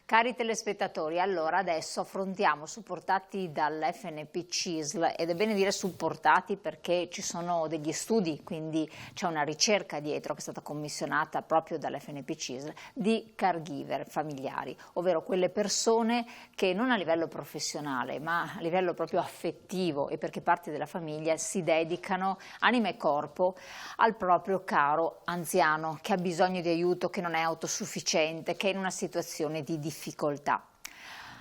Cari telespettatori, allora adesso affrontiamo, supportati dall'FNP CISL, ed è bene dire supportati perché ci sono degli studi, quindi c'è una ricerca dietro che è stata commissionata proprio dall'FNP CISL, di caregiver familiari, ovvero quelle persone che non a livello professionale ma a livello proprio affettivo e perché parte della famiglia si dedicano anima e corpo al proprio caro anziano che ha bisogno di aiuto, che non è autosufficiente, che è in una situazione di difficoltà.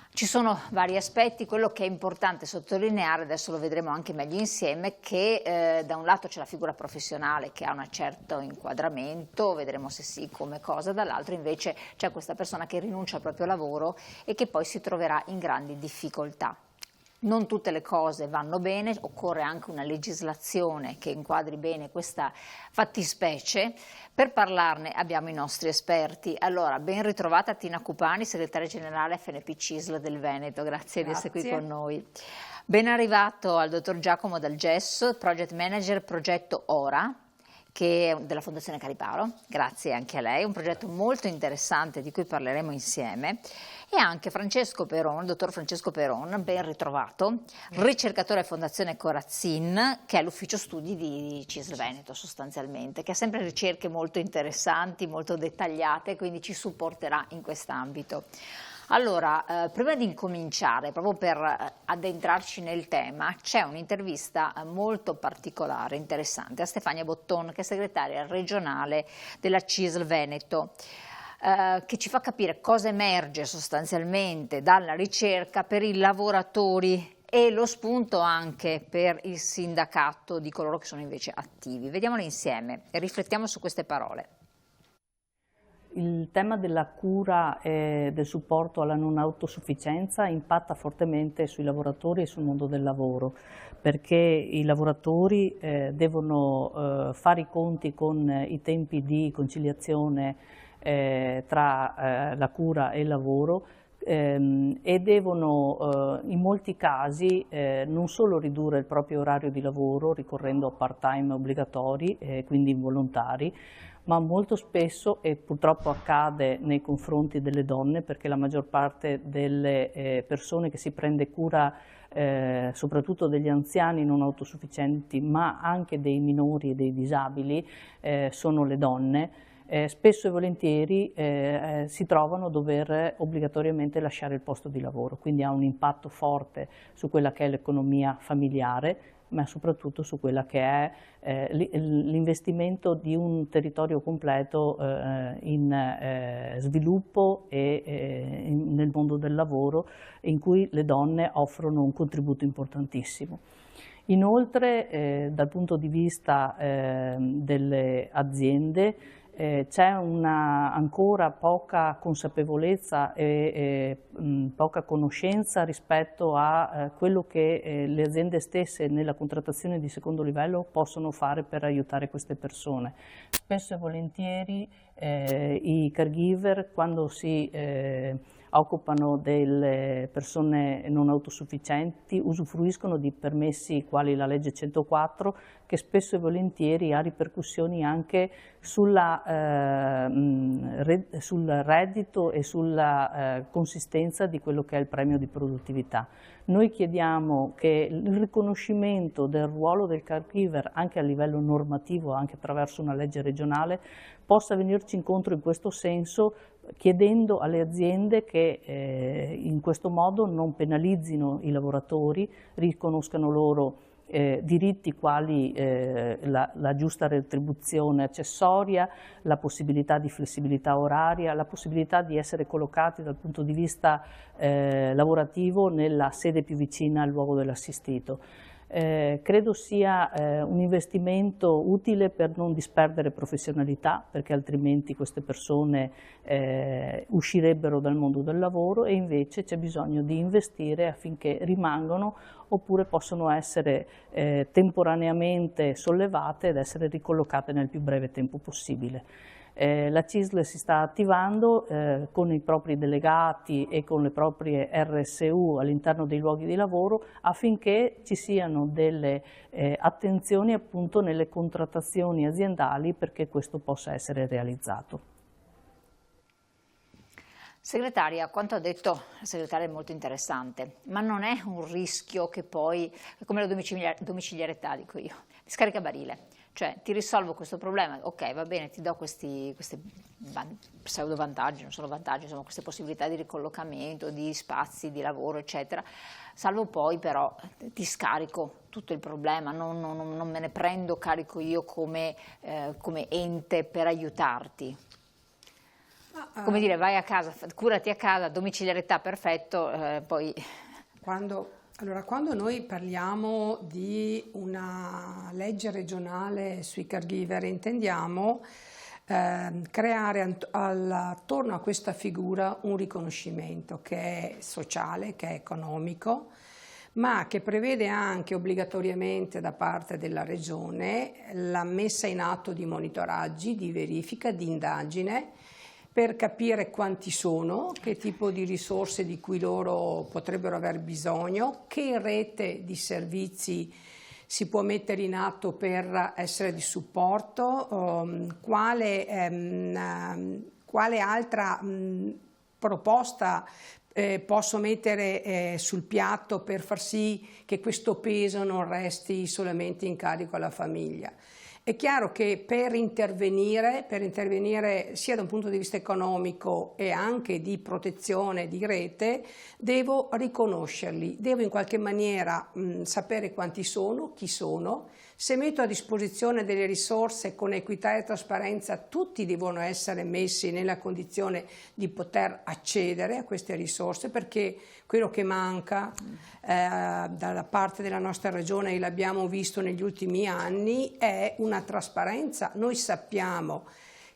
Ci sono vari aspetti, quello che è importante sottolineare, adesso lo vedremo anche meglio insieme, che da un lato c'è la figura professionale che ha un certo inquadramento, vedremo se sì, come cosa, dall'altro invece c'è questa persona che rinuncia al proprio lavoro e che poi si troverà in grandi difficoltà. Non tutte le cose vanno bene, occorre anche una legislazione che inquadri bene questa fattispecie. Per parlarne abbiamo i nostri esperti. Allora, ben ritrovata Tina Cupani, segretaria generale FNP CISL del Veneto, grazie di essere qui con noi. Ben arrivato al dottor Giacomo Dal Gesso, project manager progetto ORA, che è della Fondazione Cariparo, grazie anche a lei, un progetto molto interessante di cui parleremo insieme, e anche Francesco Peron, il dottor Francesco Peron, ben ritrovato, ricercatore a Fondazione Corazzin, che è l'ufficio studi di CISL Veneto sostanzialmente, che ha sempre ricerche molto interessanti, molto dettagliate, quindi ci supporterà in quest'ambito. Allora, prima di incominciare, proprio per addentrarci nel tema, c'è un'intervista molto particolare, interessante, a Stefania Botton, che è segretaria regionale della CISL Veneto, che ci fa capire cosa emerge sostanzialmente dalla ricerca per i lavoratori e lo spunto anche per il sindacato di coloro che sono invece attivi. Vediamolo insieme e riflettiamo su queste parole. Il tema della cura e del supporto alla non autosufficienza impatta fortemente sui lavoratori e sul mondo del lavoro, perché i lavoratori devono fare i conti con i tempi di conciliazione tra la cura e il lavoro e devono in molti casi non solo ridurre il proprio orario di lavoro ricorrendo a part-time obbligatori, quindi involontari, ma molto spesso, e purtroppo accade nei confronti delle donne, perché la maggior parte delle persone che si prende cura soprattutto degli anziani non autosufficienti, ma anche dei minori e dei disabili, sono le donne, spesso e volentieri si trovano a dover obbligatoriamente lasciare il posto di lavoro, quindi ha un impatto forte su quella che è l'economia familiare, ma soprattutto su quella che è l'investimento di un territorio completo in sviluppo e nel mondo del lavoro, in cui le donne offrono un contributo importantissimo. Inoltre, dal punto di vista delle aziende, c'è ancora poca consapevolezza e poca conoscenza rispetto a quello che le aziende stesse nella contrattazione di secondo livello possono fare per aiutare queste persone. Spesso e volentieri i caregiver, quando si occupano delle persone non autosufficienti, usufruiscono di permessi quali la legge 104, che spesso e volentieri ha ripercussioni anche sul reddito e sulla consistenza di quello che è il premio di produttività. Noi chiediamo che il riconoscimento del ruolo del caregiver anche a livello normativo, anche attraverso una legge regionale, possa venirci incontro in questo senso, chiedendo alle aziende che in questo modo non penalizzino i lavoratori, riconoscano loro diritti quali la giusta retribuzione accessoria, la possibilità di flessibilità oraria, la possibilità di essere collocati dal punto di vista lavorativo nella sede più vicina al luogo dell'assistito. Credo sia un investimento utile per non disperdere professionalità, perché altrimenti queste persone uscirebbero dal mondo del lavoro, e invece c'è bisogno di investire affinché rimangano oppure possono essere temporaneamente sollevate ed essere ricollocate nel più breve tempo possibile. La CISL si sta attivando con i propri delegati e con le proprie RSU all'interno dei luoghi di lavoro affinché ci siano delle attenzioni appunto nelle contrattazioni aziendali perché questo possa essere realizzato. Segretaria, quanto ha detto la segretaria è molto interessante, ma non è un rischio che poi, come la domiciliarità, dico io, di scaricabarile, cioè ti risolvo questo problema, ok, va bene, ti do questi pseudo vantaggi, non sono vantaggi, insomma queste possibilità di ricollocamento, di spazi, di lavoro, eccetera, salvo poi però ti scarico tutto il problema, non me ne prendo carico io come ente per aiutarti. Come dire, vai a casa, curati a casa, domiciliarità, perfetto, poi... Quando noi parliamo di una legge regionale sui caregiver, intendiamo creare attorno a questa figura un riconoscimento che è sociale, che è economico, ma che prevede anche obbligatoriamente da parte della Regione la messa in atto di monitoraggi, di verifica, di indagine, per capire quanti sono, che tipo di risorse di cui loro potrebbero aver bisogno, che rete di servizi si può mettere in atto per essere di supporto, quale altra proposta posso mettere sul piatto per far sì che questo peso non resti solamente in carico alla famiglia. È chiaro che per intervenire sia da un punto di vista economico e anche di protezione di rete, devo riconoscerli, devo in qualche maniera sapere quanti sono, chi sono. Se metto a disposizione delle risorse con equità e trasparenza, tutti devono essere messi nella condizione di poter accedere a queste risorse, perché quello che manca dalla parte della nostra regione, e l'abbiamo visto negli ultimi anni, è una trasparenza. Noi sappiamo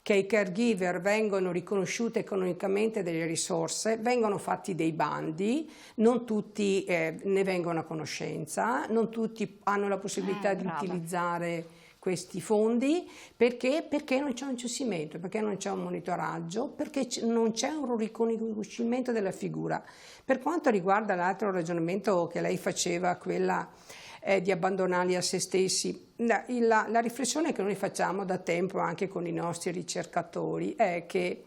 che ai caregiver vengono riconosciute economicamente delle risorse, vengono fatti dei bandi, non tutti ne vengono a conoscenza, non tutti hanno la possibilità di utilizzare questi fondi, perché non c'è un censimento, perché non c'è un monitoraggio, perché non c'è un riconoscimento della figura. Per quanto riguarda l'altro ragionamento che lei faceva, quella di abbandonarli a se stessi, la riflessione che noi facciamo da tempo anche con i nostri ricercatori è che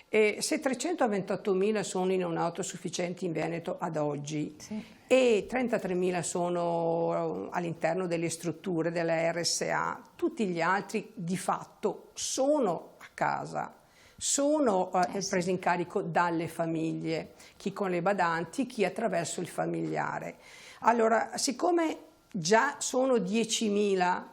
se 328.000 sono i non autosufficienti in Veneto ad oggi, sì, e 33.000 sono all'interno delle strutture della RSA, tutti gli altri di fatto sono a casa, sono presi in carico dalle famiglie, chi con le badanti, chi attraverso il familiare. Allora, siccome già sono 10.000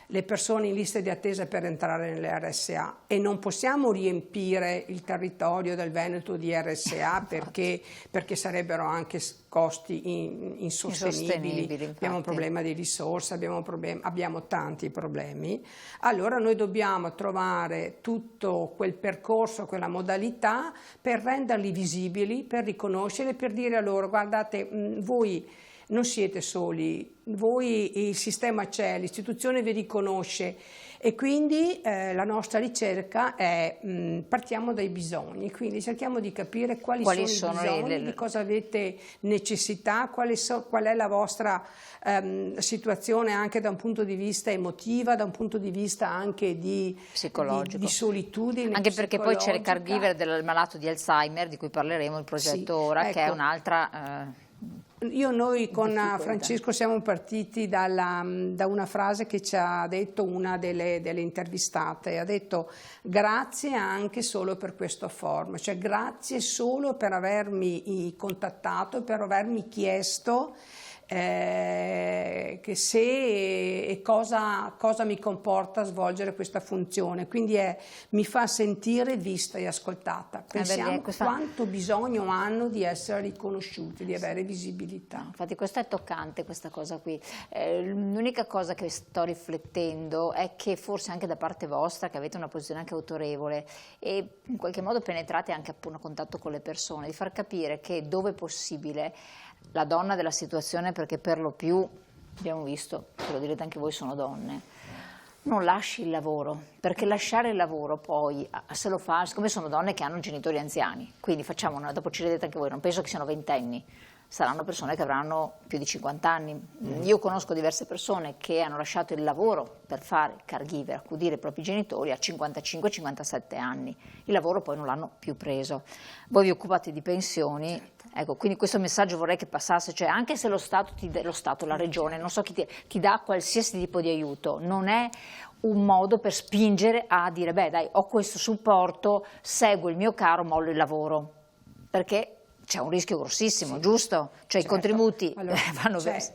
le persone in lista di attesa per entrare nelle RSA e non possiamo riempire il territorio del Veneto di RSA perché sarebbero anche costi insostenibili, abbiamo un problema di risorse, abbiamo tanti problemi, allora noi dobbiamo trovare tutto quel percorso, quella modalità per renderli visibili, per riconoscerli, per dire a loro: guardate, voi non siete soli, voi, il sistema c'è, l'istituzione vi riconosce, e quindi la nostra ricerca è, partiamo dai bisogni, quindi cerchiamo di capire quali sono i bisogni, di cosa avete necessità, qual è la vostra situazione anche da un punto di vista emotiva, da un punto di vista anche di solitudine. Anche perché poi c'è il caregiver del malato di Alzheimer, di cui parleremo, il progetto Ora, ecco, che è un'altra... Noi con Francesco siamo partiti da una frase che ci ha detto una delle intervistate, ha detto: grazie anche solo per questo forum, cioè grazie solo per avermi contattato, per avermi chiesto che se e cosa mi comporta svolgere questa funzione, quindi mi fa sentire vista e ascoltata. Pensiamo quanto bisogno hanno di essere riconosciuti, di avere visibilità. Infatti questo è toccante, questa cosa qui. L'unica cosa che sto riflettendo è che forse anche da parte vostra, che avete una posizione anche autorevole e in qualche modo penetrate anche appunto a contatto con le persone, di far capire che dove possibile la donna della situazione, perché per lo più abbiamo visto, lo direte anche voi, sono donne, non lasci il lavoro, perché lasciare il lavoro poi se lo fa, siccome sono donne che hanno genitori anziani, quindi dopo ci vedete anche voi, non penso che siano ventenni, saranno persone che avranno più di 50 anni. Io conosco diverse persone che hanno lasciato il lavoro per fare caregiver, accudire i propri genitori a 55-57 anni. Il lavoro poi non l'hanno più preso. Voi vi occupate di pensioni, ecco, quindi questo messaggio vorrei che passasse, cioè anche se lo Stato, la Regione, non so chi dà qualsiasi tipo di aiuto, non è un modo per spingere a dire beh dai, ho questo supporto, seguo il mio caro, mollo il lavoro, perché c'è un rischio grossissimo, sì, giusto? Cioè certo, i contributi vanno verso.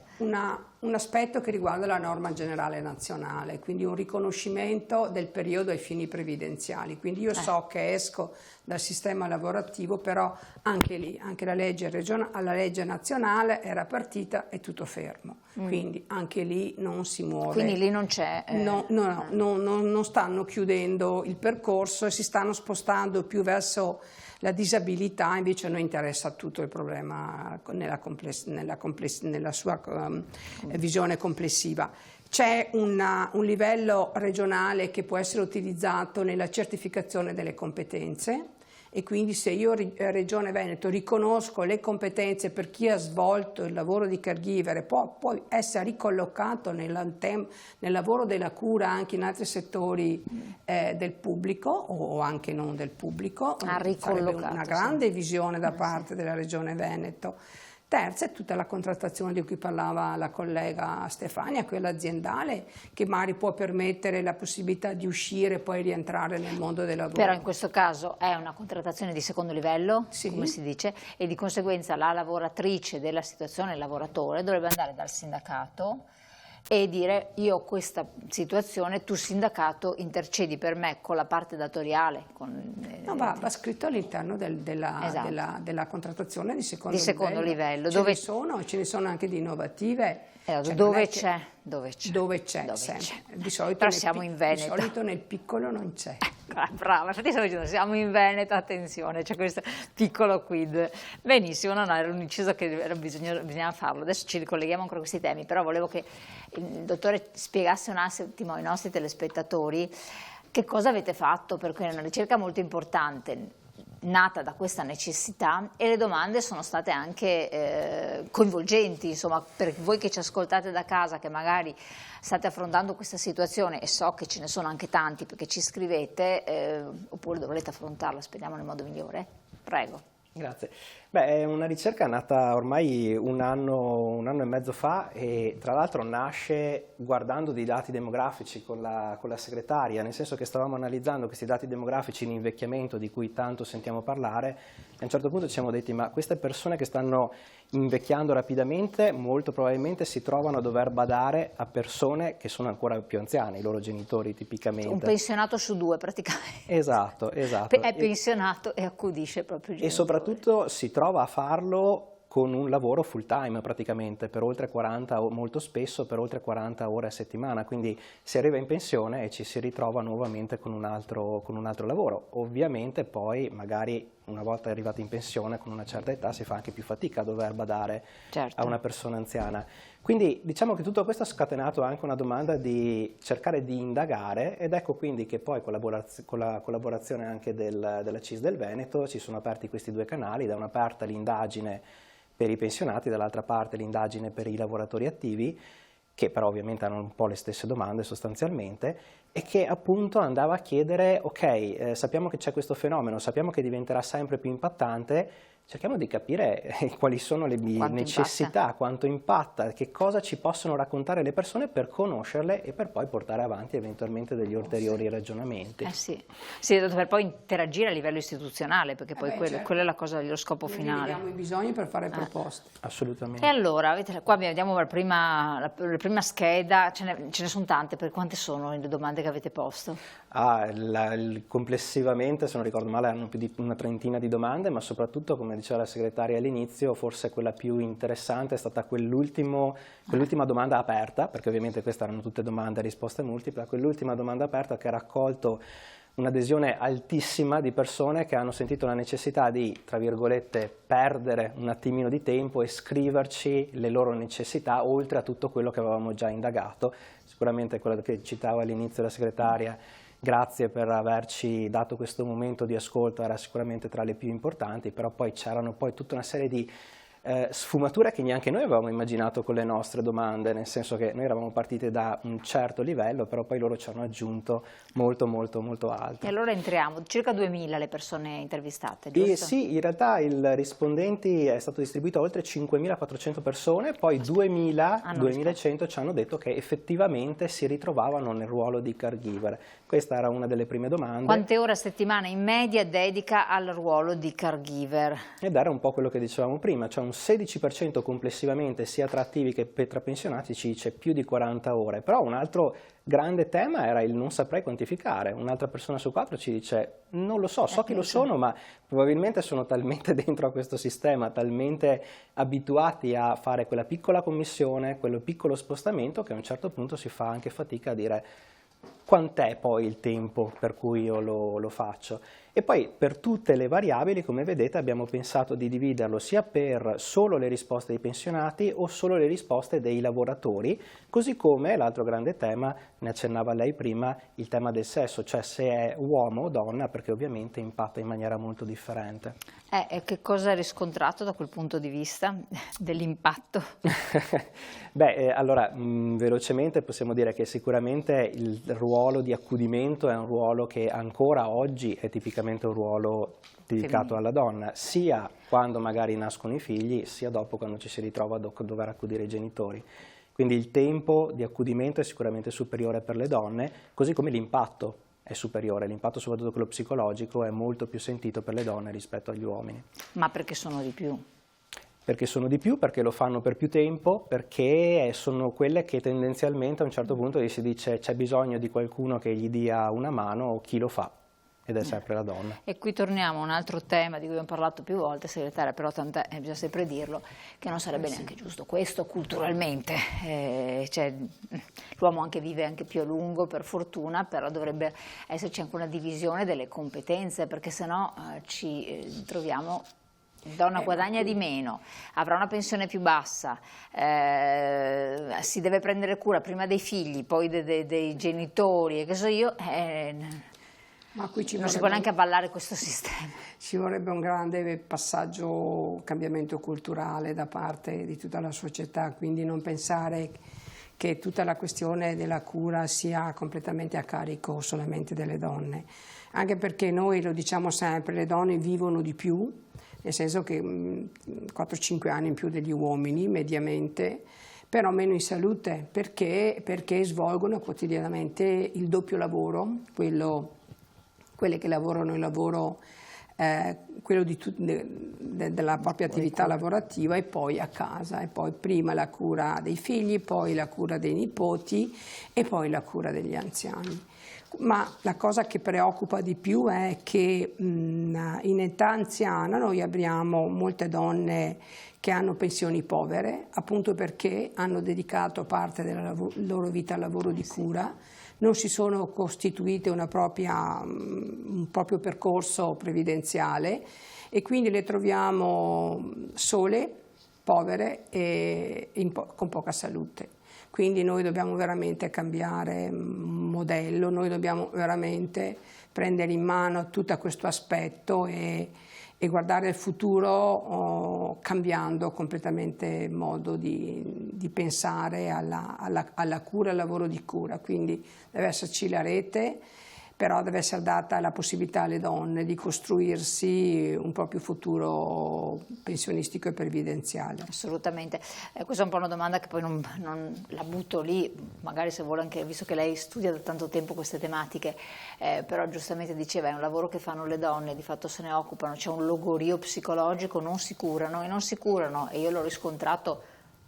Un aspetto che riguarda la norma generale nazionale, quindi un riconoscimento del periodo ai fini previdenziali. Quindi io so che esco dal sistema lavorativo, però anche lì, anche la legge nazionale era partita e tutto fermo. Quindi anche lì non si muove. Quindi lì non c'è... non stanno chiudendo il percorso e si stanno spostando più verso la disabilità. Invece a noi interessa tutto il problema nella sua visione complessiva. C'è un livello regionale che può essere utilizzato nella certificazione delle competenze, e quindi se io, Regione Veneto, riconosco le competenze per chi ha svolto il lavoro di caregiver e può poi essere ricollocato nel lavoro della cura anche in altri settori del pubblico o anche non del pubblico, sarebbe una grande visione da parte della Regione Veneto. Terza è tutta la contrattazione di cui parlava la collega Stefania, quella aziendale, che magari può permettere la possibilità di uscire e poi rientrare nel mondo del lavoro. Però in questo caso è una contrattazione di secondo livello, sì, come si dice, e di conseguenza la lavoratrice della situazione, il lavoratore, dovrebbe andare dal sindacato e dire io ho questa situazione, tu sindacato intercedi per me con la parte datoriale. No, va scritto all'interno della contrattazione di secondo livello. Dove ce ne sono anche di innovative. Dove c'è? Di solito però siamo in Veneto. Di solito nel piccolo non c'è. Brava, infatti stavo dicendo, siamo in Veneto, attenzione, c'è questo piccolo quid. Benissimo, no, era un inciso che bisognava farlo. Adesso ci ricolleghiamo ancora a questi temi, però volevo che il dottore spiegasse un attimo ai nostri telespettatori che cosa avete fatto, perché è una ricerca molto importante, nata da questa necessità, e le domande sono state anche coinvolgenti, insomma, per voi che ci ascoltate da casa, che magari state affrontando questa situazione, e so che ce ne sono anche tanti perché ci scrivete, oppure dovrete affrontarla, speriamo nel modo migliore. Prego. Grazie. Beh, è una ricerca nata ormai un anno e mezzo fa, e tra l'altro nasce guardando dei dati demografici con la segretaria, nel senso che stavamo analizzando questi dati demografici in invecchiamento di cui tanto sentiamo parlare, e a un certo punto ci siamo detti ma queste persone che stanno invecchiando rapidamente molto probabilmente si trovano a dover badare a persone che sono ancora più anziane, i loro genitori tipicamente. Un pensionato su due praticamente. Esatto. È pensionato e accudisce proprio i genitori. E soprattutto si trova a farlo con un lavoro full time praticamente, per oltre 40, molto spesso per oltre 40 ore a settimana, quindi si arriva in pensione e ci si ritrova nuovamente con un altro lavoro. Ovviamente poi magari una volta arrivati in pensione con una certa età si fa anche più fatica a dover badare a una persona anziana. Quindi diciamo che tutto questo ha scatenato anche una domanda di cercare di indagare, ed ecco quindi che poi con la collaborazione anche della CIS del Veneto ci sono aperti questi due canali, da una parte l'indagine per i pensionati, dall'altra parte l'indagine per i lavoratori attivi, che però ovviamente hanno un po' le stesse domande sostanzialmente, e che appunto andava a chiedere, ok, sappiamo che c'è questo fenomeno, sappiamo che diventerà sempre più impattante, cerchiamo di capire quali sono le necessità, quanto impatta, che cosa ci possono raccontare le persone per conoscerle e per poi portare avanti eventualmente degli ulteriori ragionamenti. Sì, per poi interagire a livello istituzionale, perché poi quello è la cosa, lo scopo finale. Abbiamo i bisogni per fare proposte. Assolutamente. E allora, qua vediamo la prima scheda, ce ne sono tante, per quante sono le domande che avete posto? Complessivamente, se non ricordo male, hanno più di una trentina di domande, ma soprattutto, come diceva la segretaria all'inizio, forse quella più interessante è stata quell'ultima domanda aperta, perché ovviamente queste erano tutte domande a risposta multipla, quell'ultima domanda aperta che ha raccolto un'adesione altissima di persone che hanno sentito la necessità di, tra virgolette, perdere un attimino di tempo e scriverci le loro necessità, oltre a tutto quello che avevamo già indagato. Sicuramente quello che citava all'inizio la segretaria, grazie per averci dato questo momento di ascolto, era sicuramente tra le più importanti, però poi c'erano tutta una serie di sfumature che neanche noi avevamo immaginato con le nostre domande, nel senso che noi eravamo partiti da un certo livello, però poi loro ci hanno aggiunto molto alto. E allora entriamo, circa 2000 le persone intervistate, giusto? Sì, in realtà il rispondenti è stato distribuito a oltre 5400 persone, poi 2100 ci hanno detto che effettivamente si ritrovavano nel ruolo di caregiver. Questa era una delle prime domande. Quante ore a settimana in media dedica al ruolo di caregiver? Ed era un po' quello che dicevamo prima, cioè un 16% complessivamente sia tra attivi che tra pensionati ci dice più di 40 ore, però un altro grande tema era il non saprei quantificare. Un'altra persona su 4 ci dice non lo so, so chi lo sono, ma probabilmente sono talmente dentro a questo sistema, talmente abituati a fare quella piccola commissione, quello piccolo spostamento, che a un certo punto si fa anche fatica a dire quant'è poi il tempo per cui io lo faccio. E poi per tutte le variabili, come vedete, abbiamo pensato di dividerlo sia per solo le risposte dei pensionati o solo le risposte dei lavoratori, così come l'altro grande tema, ne accennava lei prima, il tema del sesso, cioè se è uomo o donna, perché ovviamente impatta in maniera molto differente. E che cosa hai riscontrato da quel punto di vista dell'impatto? Beh, allora, velocemente possiamo dire che sicuramente il ruolo di accudimento è un ruolo che ancora oggi è tipicamente un ruolo dedicato alla donna, sia quando magari nascono i figli, sia dopo quando ci si ritrova a dover accudire i genitori. Quindi il tempo di accudimento è sicuramente superiore per le donne, così come l'impatto è superiore, l'impatto soprattutto quello psicologico è molto più sentito per le donne rispetto agli uomini. Ma perché sono di più? Perché sono di più, perché lo fanno per più tempo, perché sono quelle che tendenzialmente a un certo punto si dice c'è bisogno di qualcuno che gli dia una mano o chi lo fa, ed è sempre la donna. E qui torniamo a un altro tema di cui abbiamo parlato più volte, segretaria, però tant'è, bisogna sempre dirlo, che non sarebbe neanche giusto questo culturalmente, cioè, l'uomo anche vive anche più a lungo per fortuna, però dovrebbe esserci anche una divisione delle competenze, perché sennò ci troviamo... Donna guadagna di meno, avrà una pensione più bassa, si deve prendere cura prima dei figli, poi dei genitori, e che so io, ma qui non si può neanche avvallare questo sistema. Ci vorrebbe un grande passaggio, cambiamento culturale da parte di tutta la società, quindi non pensare che tutta la questione della cura sia completamente a carico solamente delle donne, anche perché noi lo diciamo sempre, le donne vivono di più, nel senso che 4-5 anni in più degli uomini mediamente, però meno in salute, perché svolgono quotidianamente il doppio lavoro, quelle che lavorano il lavoro, quello della propria attività lavorativa e poi a casa, e poi prima la cura dei figli, poi la cura dei nipoti e poi la cura degli anziani. Ma la cosa che preoccupa di più è che in età anziana noi abbiamo molte donne che hanno pensioni povere, appunto perché hanno dedicato parte della loro vita al lavoro di cura, non si sono costituite un proprio percorso previdenziale e quindi le troviamo sole, povere e con poca salute. Quindi noi dobbiamo veramente cambiare modello, noi dobbiamo veramente prendere in mano tutto questo aspetto e guardare il futuro cambiando completamente il modo di pensare alla cura e al lavoro di cura. Quindi deve esserci la rete, però deve essere data la possibilità alle donne di costruirsi un proprio futuro pensionistico e previdenziale. Assolutamente, questa è un po' una domanda che poi non la butto lì, magari se vuole anche, visto che lei studia da tanto tempo queste tematiche, però giustamente diceva è un lavoro che fanno le donne, di fatto se ne occupano, c'è un logorio psicologico, non si curano e io l'ho riscontrato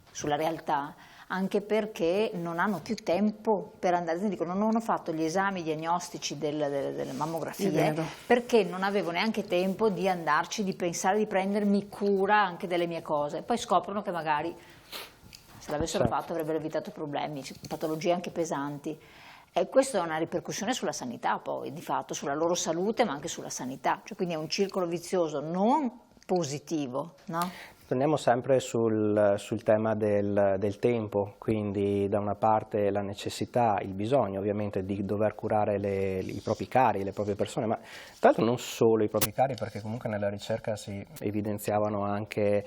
sulla realtà, anche perché non hanno più tempo per andare, dicono non ho fatto gli esami diagnostici delle mammografie perché non avevo neanche tempo di andarci, di pensare, di prendermi cura anche delle mie cose, poi scoprono che magari se l'avessero fatto avrebbero evitato problemi, patologie anche pesanti. E questa è una ripercussione sulla sanità poi, di fatto, sulla loro salute ma anche sulla sanità, cioè, quindi è un circolo vizioso non positivo, no? Torniamo sempre sul tema del tempo, quindi da una parte la necessità, il bisogno ovviamente di dover curare i propri cari, le proprie persone, ma tra l'altro non solo i propri cari, perché comunque nella ricerca si evidenziavano anche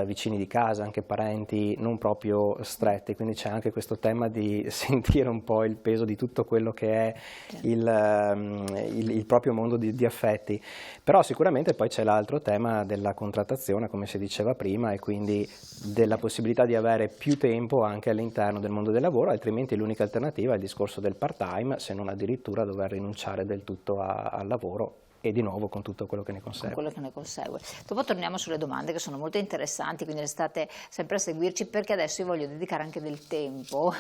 vicini di casa, anche parenti non proprio stretti, quindi c'è anche questo tema di sentire un po' il peso di tutto quello che è il proprio mondo di affetti. Però sicuramente poi c'è l'altro tema della contrattazione, come si diceva prima, e quindi della possibilità di avere più tempo anche all'interno del mondo del lavoro, altrimenti l'unica alternativa è il discorso del part-time, se non addirittura dover rinunciare del tutto al lavoro, e di nuovo con tutto quello che ne consegue. Con quello che ne consegue. Dopo torniamo sulle domande che sono molto interessanti, quindi restate sempre a seguirci, perché adesso io voglio dedicare anche del tempo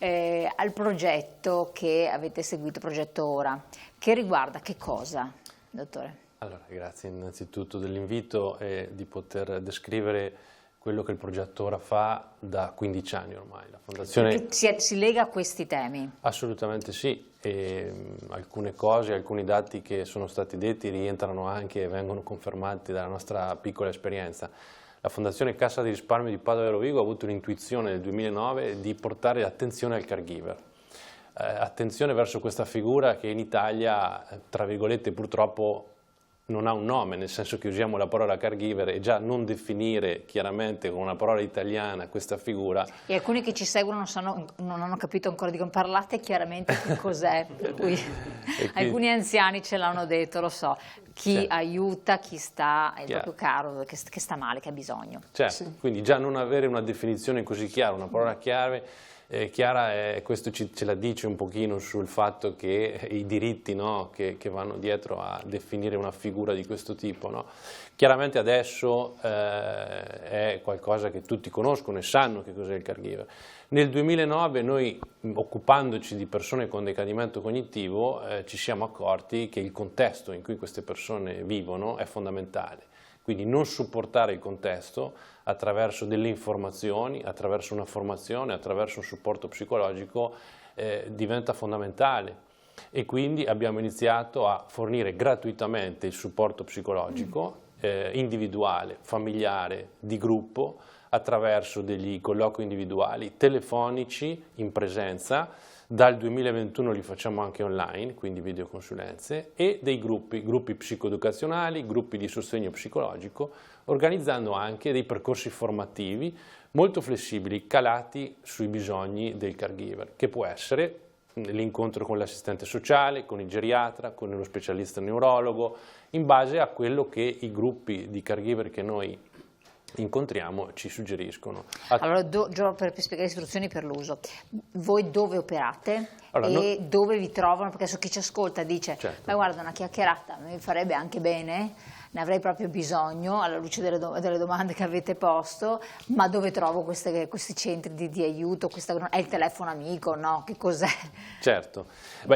al progetto che avete seguito, Progetto Ora, che riguarda che cosa, dottore? Allora, grazie innanzitutto dell'invito e di poter descrivere quello che il Progetto Ora fa da 15 anni ormai. La Fondazione si lega a questi temi? Assolutamente sì, e alcune cose, alcuni dati che sono stati detti rientrano anche e vengono confermati dalla nostra piccola esperienza. La Fondazione Cassa di Risparmio di Padova e Rovigo ha avuto l'intuizione nel 2009 di portare attenzione al caregiver. Attenzione verso questa figura che in Italia, tra virgolette, purtroppo non ha un nome, nel senso che usiamo la parola caregiver e già non definire chiaramente con una parola italiana questa figura. E alcuni che ci seguono non hanno capito ancora di come parlate chiaramente che cos'è, per cui alcuni anziani ce l'hanno detto, lo so, chi aiuta, chi sta, è il proprio caro, che sta male, che ha bisogno. Certo, quindi già non avere una definizione così chiara, una parola chiara, questo ce la dice un pochino sul fatto che i diritti, no, che vanno dietro a definire una figura di questo tipo, no? Chiaramente adesso è qualcosa che tutti conoscono e sanno che cos'è il caregiver. Nel 2009 noi, occupandoci di persone con decadimento cognitivo, ci siamo accorti che il contesto in cui queste persone vivono è fondamentale. Quindi non supportare il contesto attraverso delle informazioni, attraverso una formazione, attraverso un supporto psicologico diventa fondamentale, e quindi abbiamo iniziato a fornire gratuitamente il supporto psicologico individuale, familiare, di gruppo, attraverso degli colloqui individuali, telefonici, in presenza. Dal 2021 li facciamo anche online, quindi videoconsulenze, e dei gruppi psicoeducazionali, gruppi di sostegno psicologico, organizzando anche dei percorsi formativi molto flessibili, calati sui bisogni del caregiver, che può essere l'incontro con l'assistente sociale, con il geriatra, con lo specialista neurologo, in base a quello che i gruppi di caregiver che noi incontriamo ci suggeriscono. Allora, per spiegare le istruzioni per l'uso, voi dove operate e dove vi trovano? Perché su chi ci ascolta dice, ma guarda, una chiacchierata mi farebbe anche bene, ne avrei proprio bisogno alla luce delle domande che avete posto, ma dove trovo questi centri di aiuto? È il telefono amico? No? Che cos'è? Certo,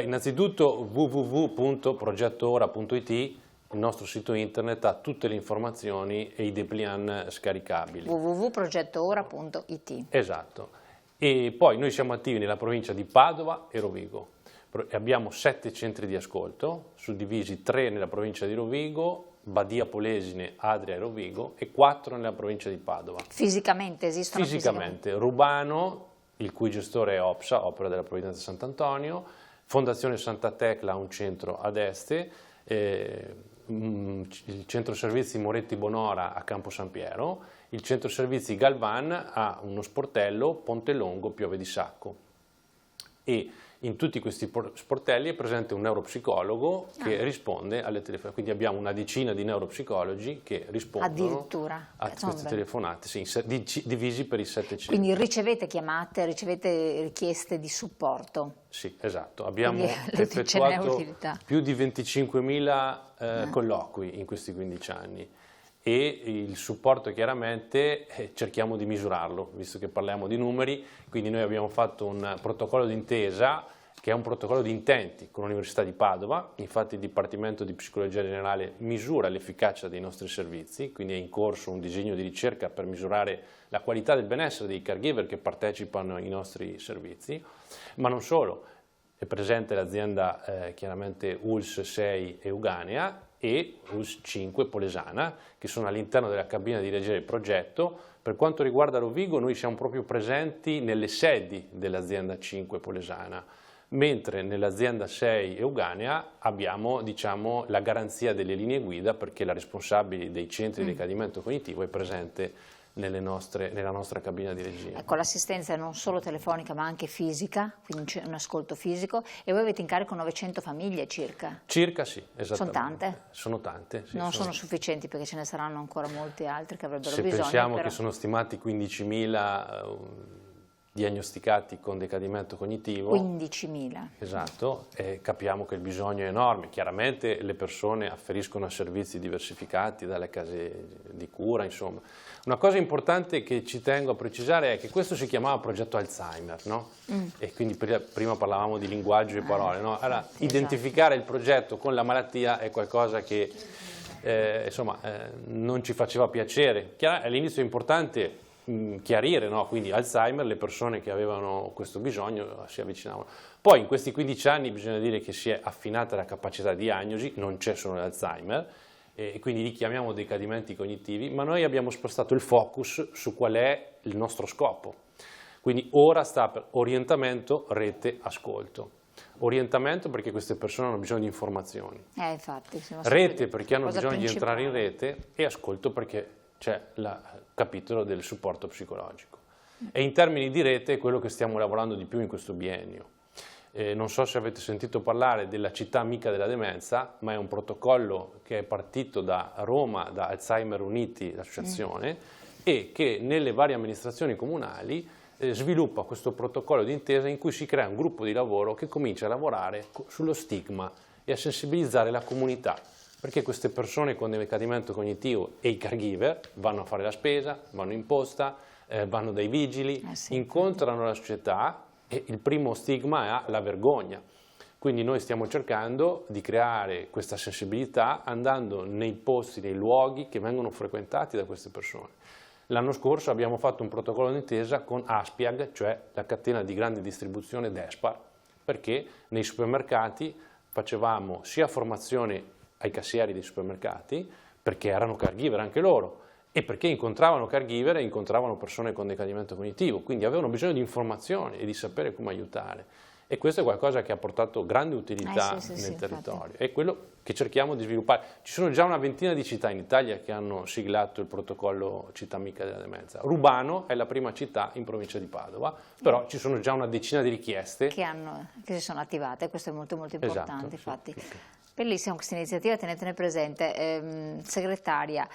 innanzitutto www.progettoora.it, il nostro sito internet ha tutte le informazioni e i dépliant scaricabili. www.progettoora.it. Esatto. E poi noi siamo attivi nella provincia di Padova e Rovigo. Abbiamo 7 centri di ascolto, suddivisi 3 nella provincia di Rovigo, Badia Polesine, Adria e Rovigo, e 4 nella provincia di Padova. Fisicamente esistono? Fisicamente. Rubano, il cui gestore è OPSA, Opera della Provvidenza Sant'Antonio, Fondazione Santa Tecla ha un centro ad Este, il centro servizi Moretti Bonora a Campo San Piero, il centro servizi Galvan ha uno sportello Ponte Longo Piove di Sacco, e in tutti questi sportelli è presente un neuropsicologo che risponde alle telefonate, quindi abbiamo una decina di neuropsicologi che rispondono a queste telefonate, divisi per i 7 centri. Quindi ricevete chiamate, ricevete richieste di supporto? Sì, esatto, abbiamo effettuato più di 25.000 colloqui in questi 15 anni, e il supporto chiaramente cerchiamo di misurarlo, visto che parliamo di numeri. Quindi noi abbiamo fatto un protocollo d'intesa, che è un protocollo di intenti con l'Università di Padova. Infatti il Dipartimento di Psicologia Generale misura l'efficacia dei nostri servizi, quindi è in corso un disegno di ricerca per misurare la qualità del benessere dei caregiver che partecipano ai nostri servizi, ma non solo. È presente l'azienda chiaramente ULS 6 Euganea e ULS 5 Polesana, che sono all'interno della cabina di regia del progetto. Per quanto riguarda Rovigo, noi siamo proprio presenti nelle sedi dell'azienda 5 Polesana, mentre nell'azienda 6 Euganea abbiamo, diciamo, la garanzia delle linee guida, perché la responsabile dei centri di decadimento cognitivo è presente nella nostra cabina di regia. Ecco, l'assistenza è non solo telefonica ma anche fisica, quindi c'è un ascolto fisico, e voi avete in carico 900 famiglie circa? Circa sì, esattamente. Sono tante? Sono tante, sì. Non sono sufficienti perché ce ne saranno ancora molti altri che avrebbero Se bisogno. pensiamo però... che sono stimati 15.000 diagnosticati con decadimento cognitivo. 15.000. Esatto, e capiamo che il bisogno è enorme. Chiaramente le persone afferiscono a servizi diversificati, dalle case di cura, insomma. Una cosa importante che ci tengo a precisare è che questo si chiamava progetto Alzheimer, no? E quindi prima parlavamo di linguaggio e parole, no? Allora, identificare il progetto con la malattia è qualcosa che non ci faceva piacere. All'inizio è importante chiarire, no? Quindi Alzheimer, le persone che avevano questo bisogno si avvicinavano. Poi in questi 15 anni bisogna dire che si è affinata la capacità di diagnosi, non c'è solo l'Alzheimer, e quindi li chiamiamo decadimenti cognitivi, ma noi abbiamo spostato il focus su qual è il nostro scopo. Quindi ora sta per orientamento, rete, ascolto. Orientamento perché queste persone hanno bisogno di informazioni. Infatti, rete perché hanno bisogno di entrare in rete, e ascolto perché c'è il capitolo del supporto psicologico. E in termini di rete è quello che stiamo lavorando di più in questo biennio. Non so se avete sentito parlare della città amica della demenza, ma è un protocollo che è partito da Roma, da Alzheimer Uniti, l'associazione, e che nelle varie amministrazioni comunali sviluppa questo protocollo d'intesa in cui si crea un gruppo di lavoro che comincia a lavorare sullo stigma e a sensibilizzare la comunità, perché queste persone con decadimento cognitivo e i caregiver vanno a fare la spesa, vanno in posta, vanno dai vigili, incontrano la società, e il primo stigma è la vergogna. Quindi noi stiamo cercando di creare questa sensibilità andando nei posti, nei luoghi che vengono frequentati da queste persone. L'anno scorso abbiamo fatto un protocollo d'intesa con Aspiag, cioè la catena di grande distribuzione Despar, perché nei supermercati facevamo sia formazione ai cassieri dei supermercati, perché erano caregiver anche loro, e perché incontravano caregiver e incontravano persone con decadimento cognitivo, quindi avevano bisogno di informazioni e di sapere come aiutare. E questo è qualcosa che ha portato grande utilità nel territorio. Infatti. È quello che cerchiamo di sviluppare. Ci sono già una ventina di città in Italia che hanno siglato il protocollo Città Amica della Demenza. Rubano è la prima città in provincia di Padova, però ci sono già una decina di richieste che si sono attivate, questo è molto molto importante. Esatto, infatti. Bellissima questa iniziativa, tenetene presente. Segretaria,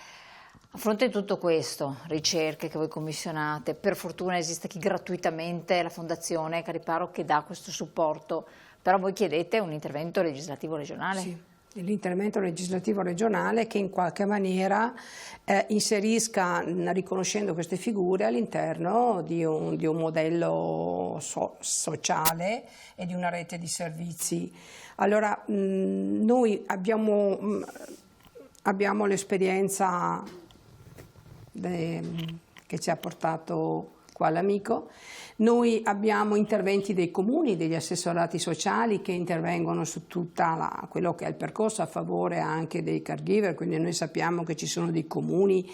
a fronte di tutto questo, ricerche che voi commissionate, per fortuna esiste chi gratuitamente, la Fondazione Cariparo, che dà questo supporto, però voi chiedete un intervento legislativo regionale? Sì, l'intervento legislativo regionale che in qualche maniera inserisca, riconoscendo queste figure, all'interno di un modello sociale e di una rete di servizi. Allora, noi abbiamo l'esperienza che ci ha portato qua l'amico. Noi abbiamo interventi dei comuni, degli assessorati sociali che intervengono su tutta quello che è il percorso a favore anche dei caregiver, quindi noi sappiamo che ci sono dei comuni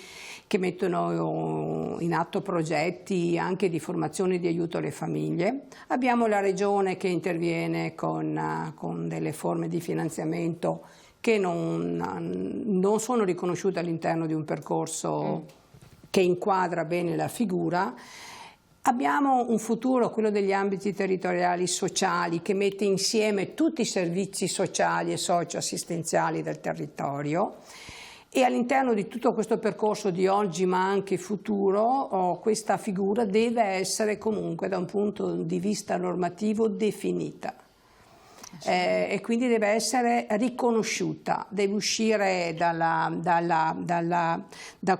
che mettono in atto progetti anche di formazione e di aiuto alle famiglie. Abbiamo la regione che interviene con delle forme di finanziamento che non sono riconosciute all'interno di un percorso che inquadra bene la figura. Abbiamo un futuro, quello degli ambiti territoriali sociali, che mette insieme tutti i servizi sociali e socioassistenziali del territorio, e all'interno di tutto questo percorso di oggi ma anche futuro questa figura deve essere comunque da un punto di vista normativo definita. E quindi deve essere riconosciuta, deve uscire da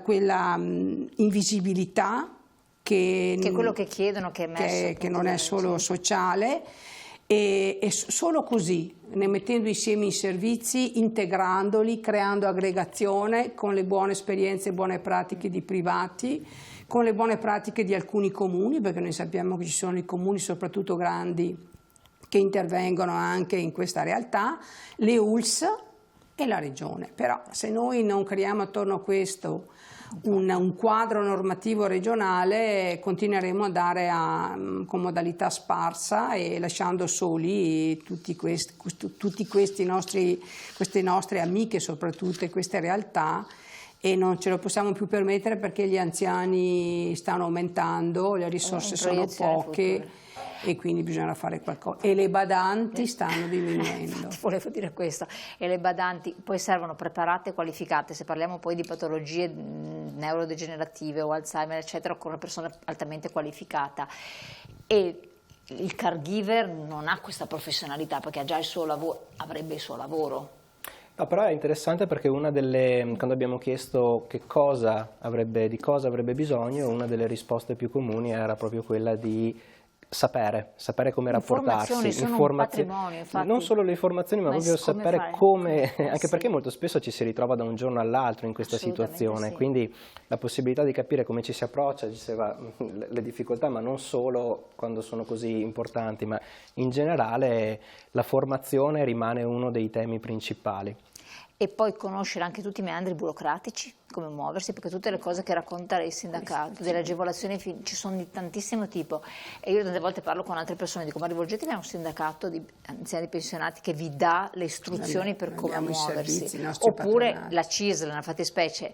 quella invisibilità che è quello che chiedono, che è emerso, che non è solo sociale, e solo così, mettendo insieme i servizi, integrandoli, creando aggregazione con le buone esperienze e buone pratiche di privati, con le buone pratiche di alcuni comuni, perché noi sappiamo che ci sono i comuni soprattutto grandi che intervengono anche in questa realtà, le ULS e la Regione. Però se noi non creiamo attorno a questo un quadro normativo regionale, continueremo ad andare con modalità sparsa e lasciando soli queste nostre amiche soprattutto, e queste realtà, e non ce lo possiamo più permettere perché gli anziani stanno aumentando, le risorse sono poche e quindi bisogna fare qualcosa. E le badanti stanno diminuendo. Volevo dire questo. E le badanti poi servono preparate e qualificate. Se parliamo poi di patologie neurodegenerative o Alzheimer, eccetera, con una persona altamente qualificata. E il caregiver non ha questa professionalità perché ha già il suo lavoro, avrebbe il suo lavoro. No, però è interessante perché quando abbiamo chiesto di cosa avrebbe bisogno, una delle risposte più comuni era proprio quella di sapere come rapportarsi, sono un patrimonio, infatti. Non solo le informazioni, ma proprio sapere come, anche perché molto spesso ci si ritrova da un giorno all'altro in questa situazione, sì. Quindi la possibilità di capire come ci si approccia, le difficoltà, ma non solo quando sono così importanti, ma in generale la formazione rimane uno dei temi principali. E poi conoscere anche tutti i meandri burocratici, come muoversi, perché tutte le cose che racconta il sindacato, delle agevolazioni ci sono di tantissimo tipo. E io tante volte parlo con altre persone, dico ma rivolgetevi a un sindacato di anziani pensionati che vi dà le istruzioni per come muoversi. Oppure la CISL, nella fattispecie,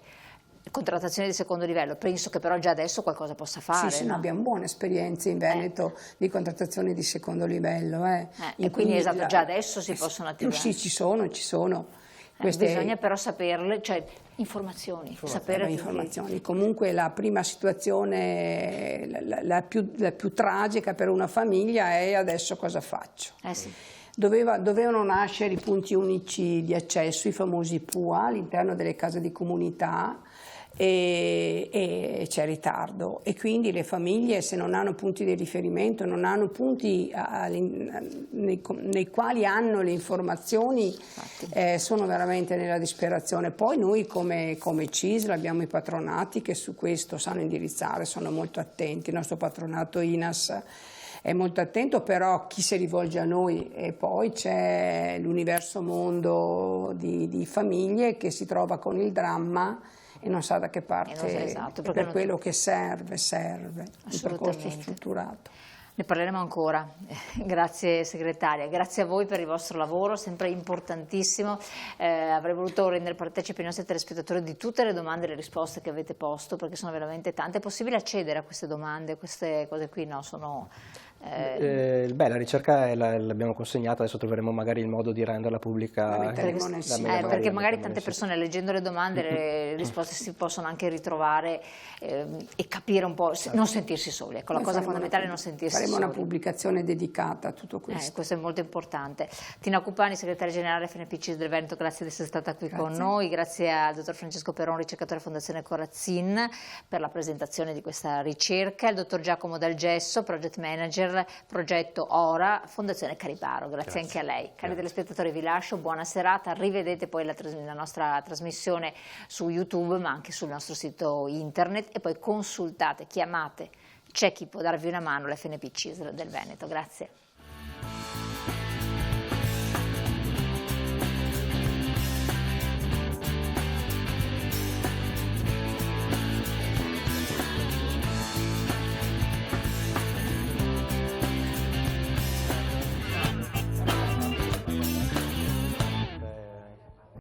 contrattazione di secondo livello, penso che però già adesso qualcosa possa fare. Sì, no? abbiamo buone esperienze in Veneto di contrattazione di secondo livello. E quindi esatto, già adesso si possono attivare. Sì, ci sono. Bisogna però saperle, cioè informazioni, sapere informazioni. Comunque la prima situazione, la più tragica per una famiglia è adesso cosa faccio. Sì. Dovevano nascere i punti unici di accesso, i famosi PUA, all'interno delle case di comunità, e c'è ritardo e quindi le famiglie, se non hanno punti di riferimento, non hanno punti nei quali hanno le informazioni, sono veramente nella disperazione. Poi noi come CISL abbiamo i patronati che su questo sanno indirizzare, sono molto attenti, il nostro patronato INAS è molto attento, però chi si rivolge a noi, e poi c'è l'universo mondo di famiglie che si trova con il dramma e non sa da che parte, esatto, per quello che serve un percorso strutturato. Ne parleremo ancora. Grazie segretaria, grazie a voi per il vostro lavoro, sempre importantissimo. Avrei voluto rendere partecipi i nostri telespettatori di tutte le domande e le risposte che avete posto, perché sono veramente tante. È possibile accedere a queste domande, queste cose qui? No, sono... la ricerca l'abbiamo consegnata, adesso troveremo magari il modo di renderla pubblica. Perché magari tante persone leggendo le domande, le risposte si possono anche ritrovare e capire un po', non sentirsi soli. Ecco, la cosa fondamentale è non sentirsi soli. Faremo una pubblicazione dedicata a tutto questo. Questo è molto importante. Tina Cupani, segretaria generale FNP-CISL del Veneto, grazie di essere stata qui con noi, grazie al dottor Francesco Peron, ricercatore Fondazione Corazzin, per la presentazione di questa ricerca, il dottor Giacomo Dal Gesso, project manager, progetto ORA, Fondazione Cariparo. Grazie anche a lei. Cari telespettatori, vi lascio, buona serata, rivedete poi la nostra trasmissione su YouTube ma anche sul nostro sito internet e poi consultate, chiamate, c'è chi può darvi una mano, l'FNP-CISL del Veneto. Grazie.